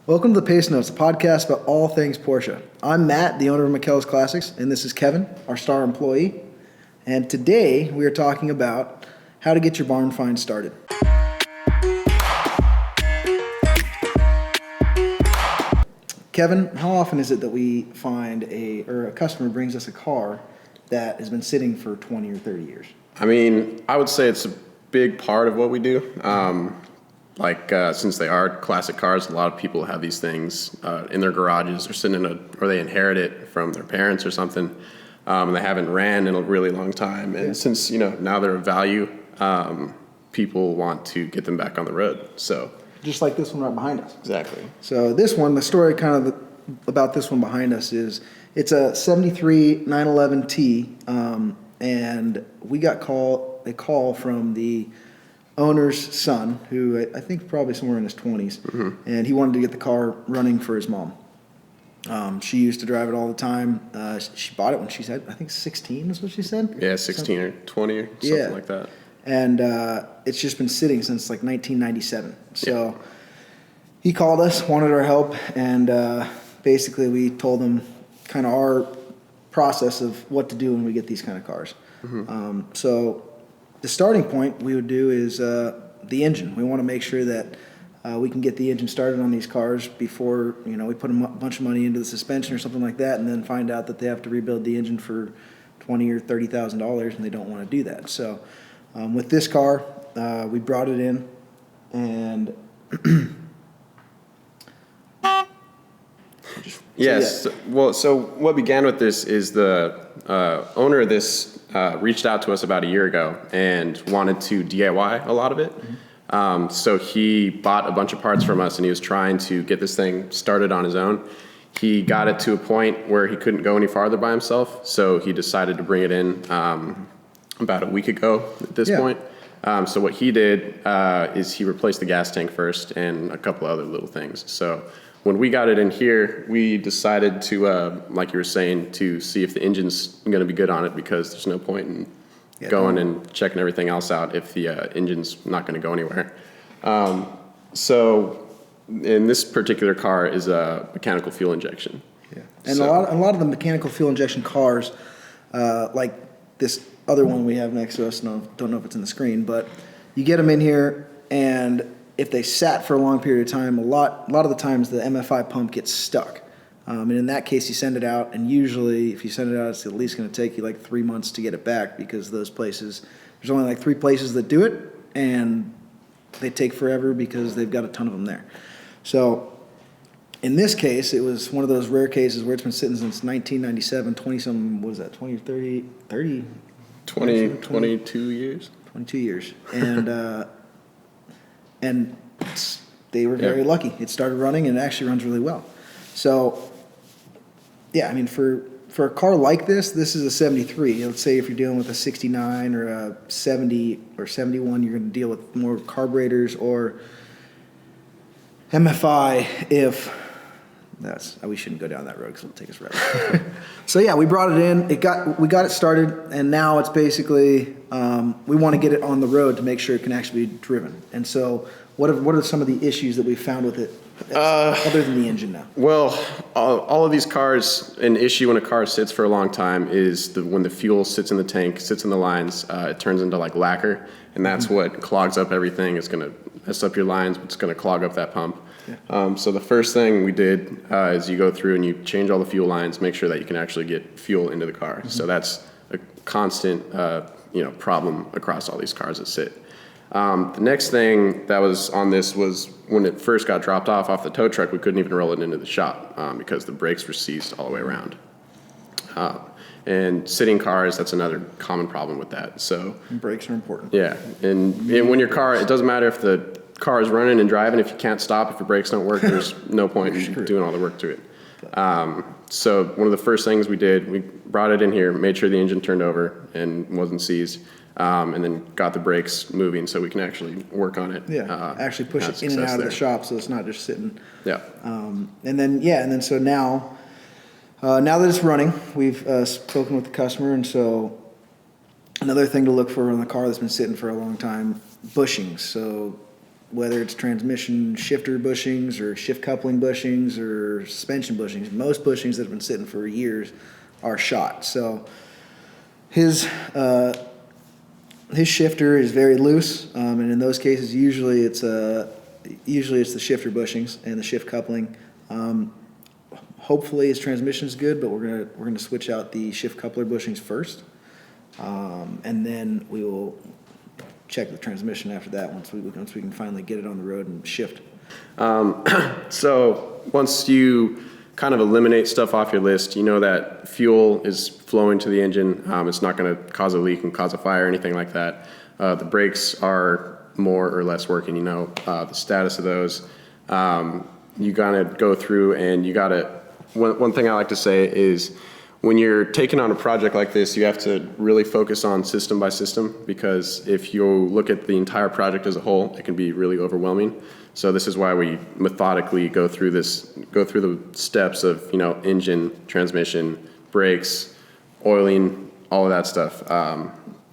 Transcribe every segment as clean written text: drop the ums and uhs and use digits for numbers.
Welcome to the Pacenotes, a podcast about all things Porsche. I'm Matt, the owner of Makellos Classics, and this is Kevin, our star employee. And today we are talking about how to get your barn find started. Kevin, how often is it that we find a customer brings us a car that has been sitting for 20 or 30 years? I would say it's a big part of what we do. Since they are classic cars, a lot of people have these things in their garages or or they inherit it from their parents or something. And they haven't ran in a really long time. And since, now they're of value, people want to get them back on the road. So just like this one right behind us. Exactly. So this one, the story about this one behind us is it's a 73 911T, and we got a call from the owner's son, who I think probably somewhere in his 20s, and he wanted to get the car running for his mom. She used to drive it all the time. She bought it when she said, I think 16 is what she said? Yeah, 16 or 20 or something like that. And it's just been sitting since like 1997. So he called us, wanted our help, and basically we told him kind of our process of what to do when we get these kind of cars. So the starting point we would do is the engine. We want to make sure that we can get the engine started on these cars before we put a bunch of money into the suspension or something like that, and then find out that they have to rebuild the engine for $20,000 or $30,000, and they don't want to do that. So with this car, we brought it in, and So what began with this is the owner of this reached out to us about a year ago and wanted to DIY a lot of it. So he bought a bunch of parts from us, and he was trying to get this thing started on his own. He got it to a point where he couldn't go any farther by himself, so he decided to bring it in about a week ago at this point. So what he did is he replaced the gas tank first and a couple other little things. So when we got it in here, we decided to, like you were saying, to see if the engine's going to be good on it, because there's no point in going and checking everything else out if the engine's not going to go anywhere. So in this particular car is a mechanical fuel injection. Yeah. And a lot of the mechanical fuel injection cars, like this other one we have next to us, don't know if it's in the screen, but you get them in here, and if they sat for a long period of time, a lot of the times the MFI pump gets stuck. And in that case, you send it out, and usually if you send it out, it's at least going to take you like 3 months to get it back, because those places, there's only like 3 places that do it, and they take forever because they've got a ton of them there. So in this case, it was one of those rare cases where it's been sitting since 1997, 20-some, what is that, 20 or 30? 22 years. 22 years. And they were very lucky. It started running, and it actually runs really well. So, for a car like this is a 73. Let's say if you're dealing with a 69 or a 70 or 71, you're going to deal with more carburetors or MFI. We shouldn't go down that road because it'll take us forever. So we brought it in. We got it started, and now it's basically we want to get it on the road to make sure it can actually be driven. And so, what are some of the issues that we found with it, other than the engine now? Well, all of these cars, an issue when a car sits for a long time is when the fuel sits in the tank, sits in the lines, it turns into like lacquer, and that's what clogs up everything. It's going to mess up your lines, but it's going to clog up that pump. So the first thing we did is you go through and you change all the fuel lines, make sure that you can actually get fuel into the car. So that's a constant problem across all these cars that sit. The next thing that was on this was when it first got dropped off the tow truck, we couldn't even roll it into the shop because the brakes were seized all the way around. And sitting cars, that's another common problem with that. So brakes are important. Yeah, and when your car, it doesn't matter if the car is running and driving, if you can't stop, if your brakes don't work, there's no point in doing all the work to it. So one of the first things we did, we brought it in here, made sure the engine turned over and wasn't seized, and then got the brakes moving so we can actually work on it. Actually push it in and out of the shop so it's not just sitting. So now that it's running, we've spoken with the customer, and so another thing to look for on the car that's been sitting for a long time, bushings. So whether it's transmission shifter bushings or shift coupling bushings or suspension bushings. Most bushings that have been sitting for years are shot. So his shifter is very loose, and in those cases, usually it's the shifter bushings and the shift coupling. Hopefully his transmission is good, but we're gonna switch out the shift coupler bushings first, and then we will check the transmission after that once we can finally get it on the road and shift. So once you kind of eliminate stuff off your list, you know that fuel is flowing to the engine. It's not going to cause a leak and cause a fire or anything like that. The brakes are more or less working. You know the status of those. You gotta go through and you gotta. One thing I like to say is, when you're taking on a project like this, you have to really focus on system by system, because if you look at the entire project as a whole, it can be really overwhelming. So this is why we methodically go through the steps of, you know, engine, transmission, brakes, oiling, all of that stuff,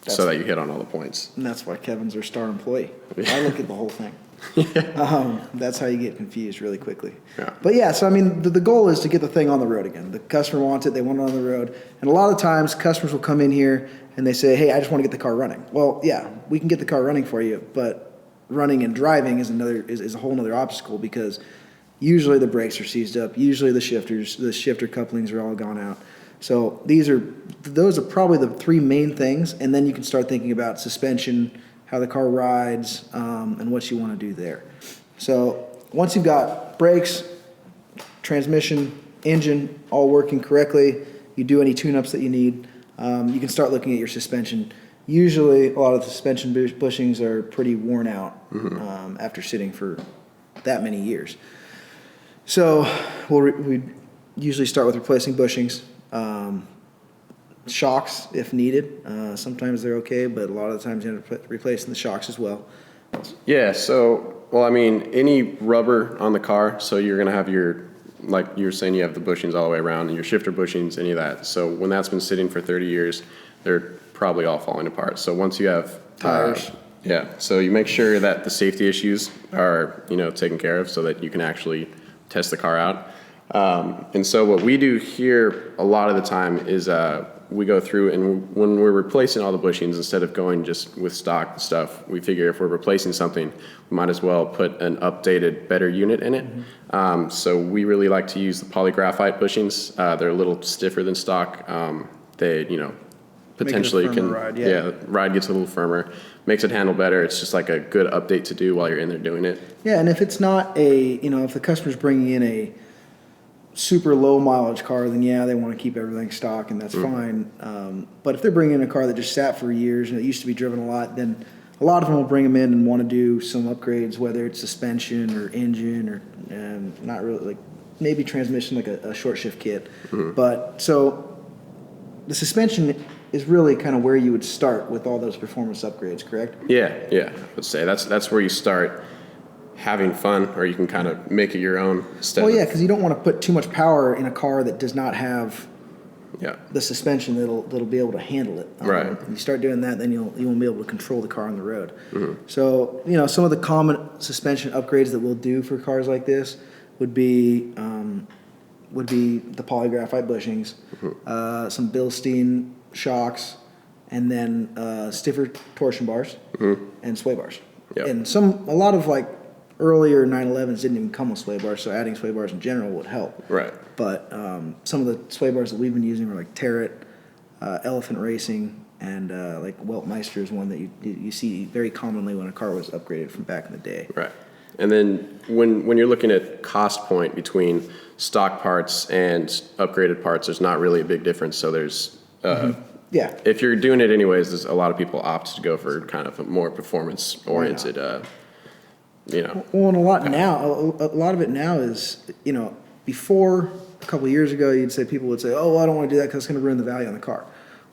so that you hit on all the points. And that's why Kevin's our star employee. I look at the whole thing. That's how you get confused really quickly. Yeah. But yeah, so I mean, the goal is to get the thing on the road again. The customer wants it, they want it on the road. And a lot of times customers will come in here and they say, hey, I just want to get the car running. Well, yeah, we can get the car running for you, but running and driving is a whole nother obstacle, because usually the brakes are seized up, usually the shifter couplings are all gone out. So those are probably the three main things, and then you can start thinking about suspension, how the car rides, and what you want to do there. So once you've got brakes, transmission, engine all working correctly, you do any tune-ups that you need, you can start looking at your suspension. Usually a lot of the suspension bushings are pretty worn out after sitting for that many years. So we usually start with replacing bushings. Shocks if needed. Sometimes they're okay, but a lot of the times you end up replacing the shocks as well. Yeah, so, well, I mean, any rubber on the car, so you're going to have like you were saying, you have the bushings all the way around, and your shifter bushings, any of that. So when that's been sitting for 30 years, they're probably all falling apart. So once you have tires. Yeah, so you make sure that the safety issues are, you know, taken care of, so that you can actually test the car out. And so what we do here a lot of the time is we go through, and when we're replacing all the bushings, instead of going just with stock stuff, we figure if we're replacing something, we might as well put an updated, better unit in it. So we really like to use the polygraphite bushings. They're a little stiffer than stock. They, you know, potentially can, ride gets a little firmer, makes it handle better. It's just like a good update to do while you're in there doing it. Yeah, and if it's not if the customer's bringing in a super low mileage car, then yeah, they want to keep everything stock, and that's fine. But if they're bringing in a car that just sat for years and it used to be driven a lot, then a lot of them will bring them in and want to do some upgrades, whether it's suspension or engine or not really, like maybe transmission, like a short shift kit. But so the suspension is really kind of where you would start with all those performance upgrades, correct? Yeah, I would say that's where you start having fun, or you can kind of make it your own. Well, yeah, because you don't want to put too much power in a car that does not have the suspension that'll be able to handle it. Right. If you start doing that, then you won't be able to control the car on the road. So, some of the common suspension upgrades that we'll do for cars like this would be the polygraphite bushings, some Bilstein shocks, and then stiffer torsion bars and sway bars. Yep. And a lot of like earlier 911s didn't even come with sway bars, so adding sway bars in general would help. Right. But some of the sway bars that we've been using are like Tarot, Elephant Racing, and like Weltmeister is one that you see very commonly when a car was upgraded from back in the day. Right. And then when you're looking at cost point between stock parts and upgraded parts, there's not really a big difference. So there's if you're doing it anyways, there's a lot of people opt to go for kind of a more performance oriented. Well, and a lot of it now is, before a couple of years ago, people would say, oh, well, I don't want to do that because it's going to ruin the value on the car.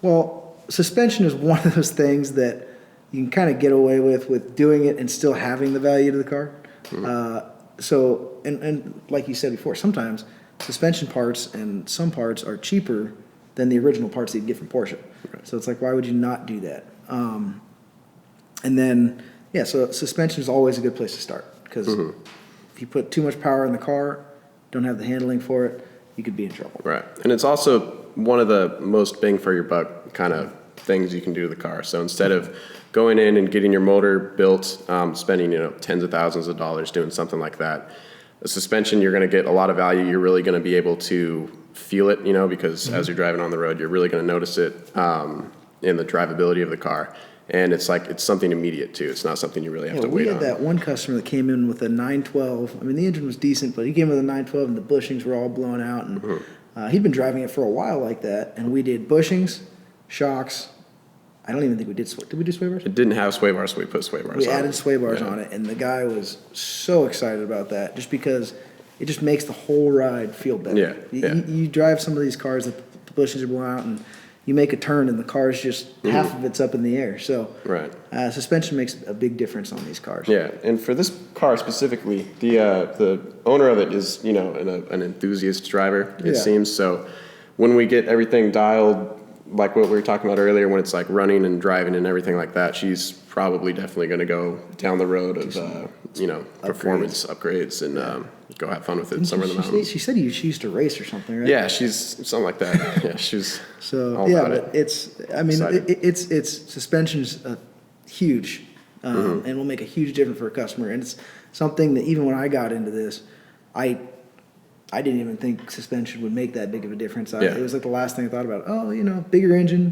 Well, suspension is one of those things that you can kind of get away with doing it and still having the value to the car. So like you said before, sometimes suspension parts and some parts are cheaper than the original parts that you get from Porsche. Right. So it's like, why would you not do that? And then, Yeah, so suspension is always a good place to start because if you put too much power in the car, don't have the handling for it, you could be in trouble. Right. And it's also one of the most bang for your buck kind of things you can do to the car. So instead of going in and getting your motor built, spending, tens of thousands of dollars doing something like that, the suspension, you're going to get a lot of value. You're really going to be able to feel it, because as you're driving on the road, you're really going to notice it in the drivability of the car. And it's something immediate too. It's not something you really have to wait on. We had that one customer that came in with a 912. I mean, the engine was decent, but he came with a 912 and the bushings were all blown out. And he'd been driving it for a while like that. And we did bushings, shocks. I don't even think we did. Did we do sway bars? It didn't have sway bars, so we put sway bars on it. We added sway bars on it, and the guy was so excited about that just because it just makes the whole ride feel better. Yeah. You drive some of these cars that the bushings are blown out, and you make a turn and the car's just half of it's up in the air. So suspension makes a big difference on these cars. Yeah, and for this car specifically, the owner of it is an enthusiast driver, it seems. So when we get everything dialed, like what we were talking about earlier, when it's like running and driving and everything like that, she's probably definitely going to go down the road of performance upgrades and go have fun with it somewhere in the mountains. She said she used to race or something, right? Yeah, she's something like that. Yeah, she's all about it. It's suspension's huge, and will make a huge difference for a customer. And it's something that even when I got into this, I didn't even think suspension would make that big of a difference. It was like the last thing I thought about. Oh, bigger engine,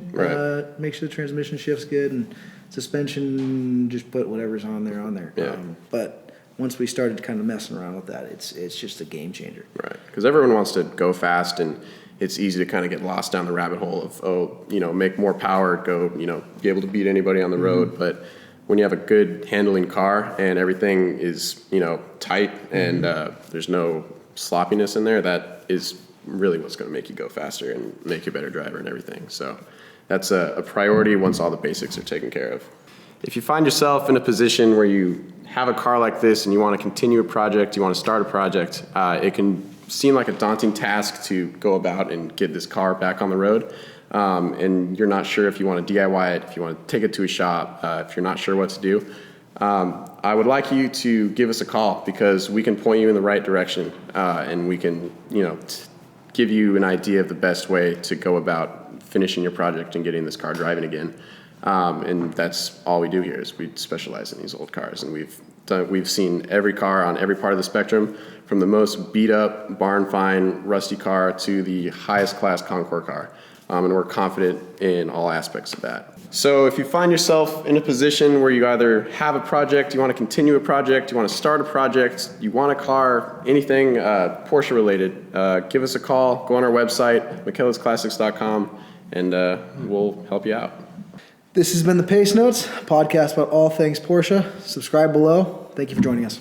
make sure the transmission shifts good, and suspension, just put whatever's on there. Yeah. But once we started kind of messing around with that, it's just a game changer. Right, because everyone wants to go fast, and it's easy to kind of get lost down the rabbit hole of, make more power, go, be able to beat anybody on the road. But when you have a good handling car and everything is, tight and there's no sloppiness in there, that is really what's going to make you go faster and make you a better driver and everything. So that's a priority once all the basics are taken care of. If you find yourself in a position where you have a car like this and you want to continue a project, you want to start a project, it can seem like a daunting task to go about and get this car back on the road. And you're not sure if you want to DIY it, if you want to take it to a shop, if you're not sure what to do. I would like you to give us a call because we can point you in the right direction, and we can, give you an idea of the best way to go about finishing your project and getting this car driving again. And that's all we do here is we specialize in these old cars, and we've seen every car on every part of the spectrum, from the most beat up, barn fine, rusty car to the highest class Concours car. And we're confident in all aspects of that. So if you find yourself in a position where you either have a project, you want to continue a project, you want to start a project, you want a car, anything Porsche related, give us a call, go on our website, MakelloSClassics.com, and we'll help you out. This has been the Pacenotes, podcast about all things Porsche. Subscribe below. Thank you for joining us.